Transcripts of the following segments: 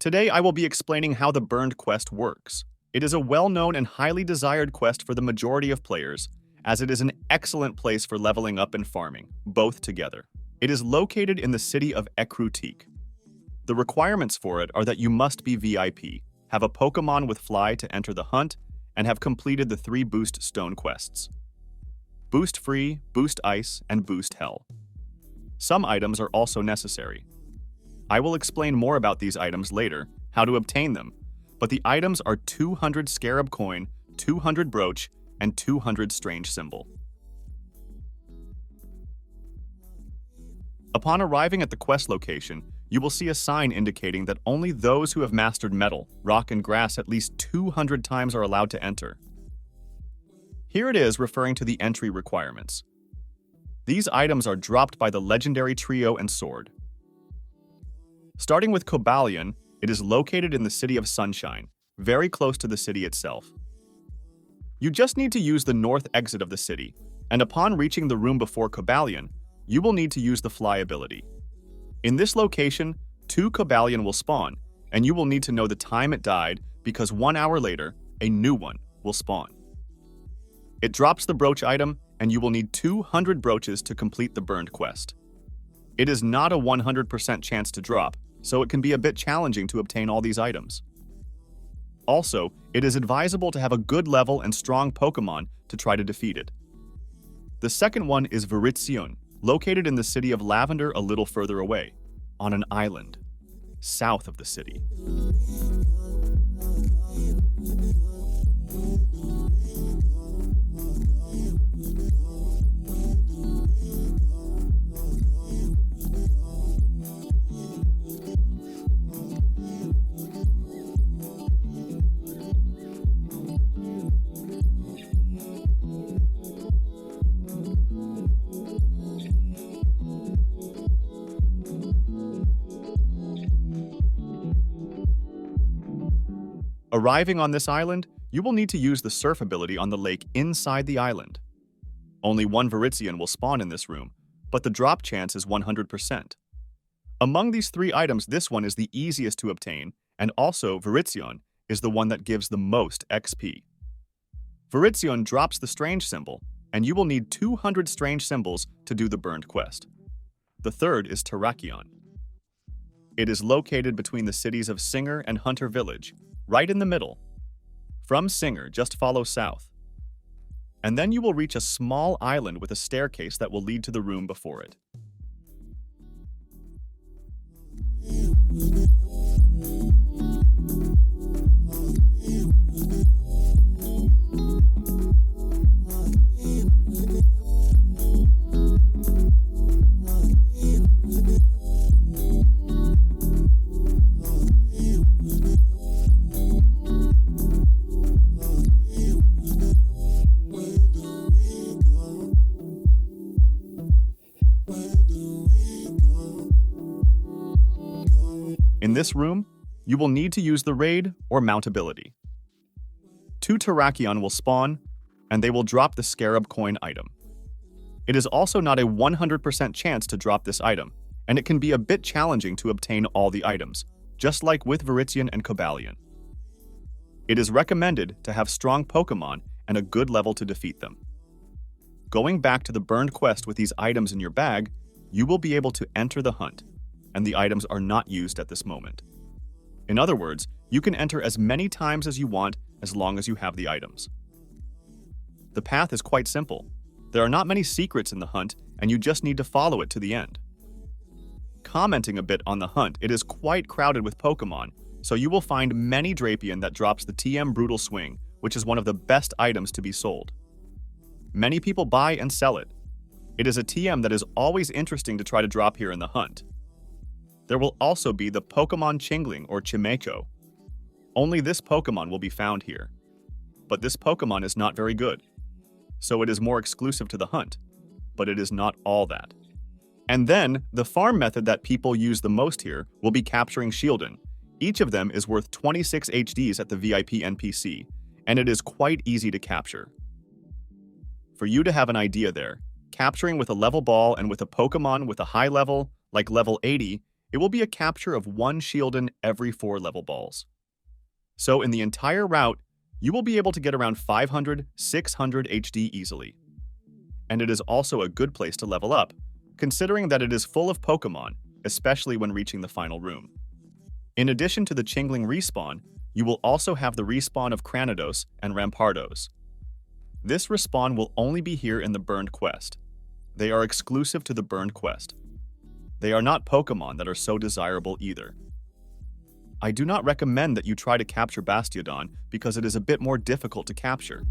Today I will be explaining how the Burned quest works. It is a well-known and highly desired quest for the majority of players, as it is an excellent place for leveling up and farming, both together. It is located in the city of Ecruteak. The requirements for it are that you must be VIP, have a Pokémon with Fly to enter the hunt, and have completed the 3 Boost Stone quests. Boost Free, Boost Ice, and Boost Hell. Some items are also necessary. I will explain more about these items later, how to obtain them, but the items are 200 scarab coin, 200 brooch, and 200 strange symbol. Upon arriving at the quest location, you will see a sign indicating that only those who have mastered metal, rock, and grass at least 200 times are allowed to enter. Here it is referring to the entry requirements. These items are dropped by the legendary trio and sword. Starting with Cobalion, it is located in the City of Sunshine, very close to the city itself. You just need to use the north exit of the city, and upon reaching the room before Cobalion, you will need to use the Fly ability. In this location, 2 Cobalion will spawn, and you will need to know the time it died because 1 hour later, a new one will spawn. It drops the brooch item, and you will need 200 brooches to complete the Burned quest. It is not a 100% chance to drop, so it can be a bit challenging to obtain all these items. Also, it is advisable to have a good level and strong Pokémon to try to defeat it. The second one is Virizion, located in the city of Lavender a little further away, on an island, south of the city. Arriving on this island, you will need to use the surf ability on the lake inside the island. Only 1 Virizion will spawn in this room, but the drop chance is 100%. Among these 3 items, this one is the easiest to obtain, and also Virizion is the one that gives the most XP. Virizion drops the strange symbol, and you will need 200 strange symbols to do the Burned quest. The third is Terrakion. It is located between the cities of Singer and Hunter Village, right in the middle. From Singer, just follow south. And then you will reach a small island with a staircase that will lead to the room before it. In this room, you will need to use the raid or mount ability. 2 Terrakion will spawn, and they will drop the scarab coin item. It is also not a 100% chance to drop this item, and it can be a bit challenging to obtain all the items, just like with Virizion and Cobalion. It is recommended to have strong Pokémon and a good level to defeat them. Going back to the Burned quest with these items in your bag, you will be able to enter the hunt, and the items are not used at this moment. In other words, you can enter as many times as you want as long as you have the items. The path is quite simple. There are not many secrets in the hunt, and you just need to follow it to the end. Commenting a bit on the hunt, it is quite crowded with Pokémon, so you will find many Drapion that drops the TM Brutal Swing, which is one of the best items to be sold. Many people buy and sell it. It is a TM that is always interesting to try to drop here in the hunt. There will also be the Pokémon Chingling or Chimecho. Only this Pokémon will be found here. But this Pokémon is not very good, so it is more exclusive to the hunt, but it is not all that. And then, the farm method that people use the most here will be capturing Shieldon. Each of them is worth 26 HDs at the VIP NPC, and it is quite easy to capture. For you to have an idea there, capturing with a level ball and with a Pokémon with a high level, like level 80, it will be a capture of 1 Shieldon every 4 level balls. So in the entire route, you will be able to get around 500, 600 HD easily. And it is also a good place to level up, considering that it is full of Pokémon, especially when reaching the final room. In addition to the Chingling respawn, you will also have the respawn of Cranidos and Rampardos. This respawn will only be here in the Burned Quest. They are exclusive to the Burned Quest. They are not Pokémon that are so desirable either. I do not recommend that you try to capture Bastiodon because it is a bit more difficult to capture.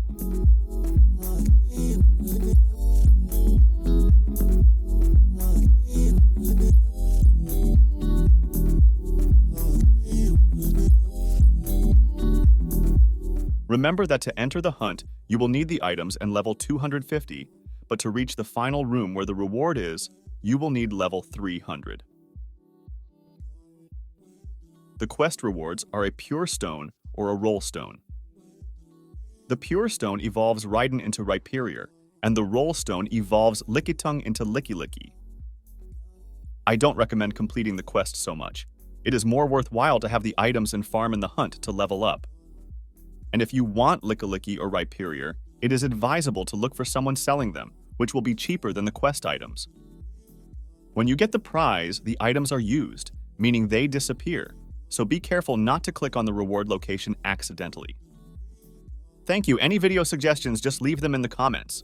Remember that to enter the hunt, you will need the items and level 250, but to reach the final room where the reward is, you will need level 300. The quest rewards are a Pure Stone or a Roll Stone. The Pure Stone evolves Rhydon into Rhyperior, and the Roll Stone evolves Lickitung into Lickilicky. I don't recommend completing the quest so much. It is more worthwhile to have the items and farm in the hunt to level up. And if you want Lickilicky or Rhyperior, it is advisable to look for someone selling them, which will be cheaper than the quest items. When you get the prize, the items are used, meaning they disappear, so be careful not to click on the reward location accidentally. Thank you. Any video suggestions, just leave them in the comments.